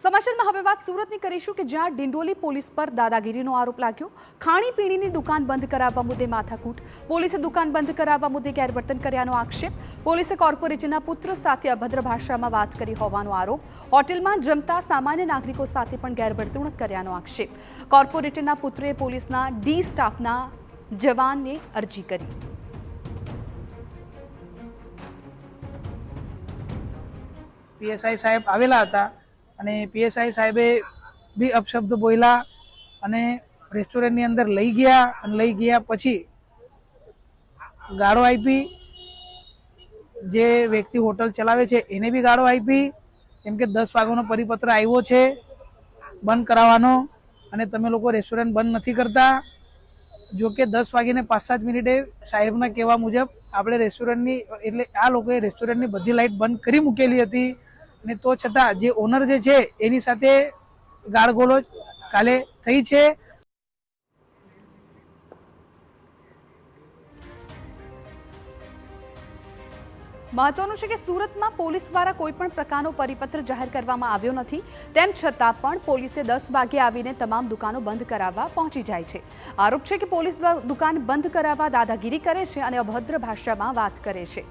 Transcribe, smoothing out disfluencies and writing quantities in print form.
સમાચારમાં હવે વાત સુરતની કરીશું કે જ્યાં ડિંડોલી પોલીસ પર દાદાગીરીનો આરોપ લાગ્યો। ખાણીપીણીની દુકાન બંધ કરાવવા મુદ્દે માથાકૂટ, પોલીસે દુકાન બંધ કરાવવા મુદ્દે ગેરવર્તન કર્યાનો આક્ષેપ। પોલીસે કોર્પોરેટરના પુત્ર સાથે અભદ્ર ભાષામાં વાત કરી હોવાનો આરોપ। હોટેલમાં જમતા સામાન્ય નાગરિકો સાથે પણ ગેરવર્તણૂક કર્યાનો આક્ષેપ। કોર્પોરેટરના પુત્રે પોલીસના ડી સ્ટાફના જવાનને અરજી કરી। પીએસઆઈ સાહેબ આવેલા હતા અને પીએસઆઈ સાહેબે બી અપશબ્દ બોલ્યા અને રેસ્ટોરન્ટની અંદર લઈ ગયા અને લઈ ગયા પછી ગાળો આપી। જે વ્યક્તિ હોટલ ચલાવે છે એને બી ગાળો આપી, કેમ કે 10 વાગ્યાનો પરિપત્ર આવ્યો છે બંધ કરાવવાનો અને તમે લોકો રેસ્ટોરન્ટ બંધ નથી કરતા। જો કે 10 વાગીને 5-7 મિનિટે સાહેબના કહેવા મુજબ આપણે રેસ્ટોરન્ટની એટલે આ લોકોએ રેસ્ટોરન્ટની બધી લાઇટ બંધ કરી મૂકેલી હતી અને તો છતાં જે ઓનર જે છે એની સાથે ગાળગોળોજ કાલે થઈ છે। મહત્વનું છે કે સુરતમાં પોલીસ દ્વારા કોઈ પણ પ્રકારનો પરિપત્ર જાહેર કરવામાં આવ્યો નથી, તેમ છતાં પણ પોલીસે 10 વાગે આવીને તમામ દુકાનો બંધ કરાવવા પહોંચી જાય છે। આરોપ છે કે પોલીસ દુકાન બંધ કરાવવા દાદાગીરી કરે છે અને અભદ્ર ભાષામાં વાત કરે છે।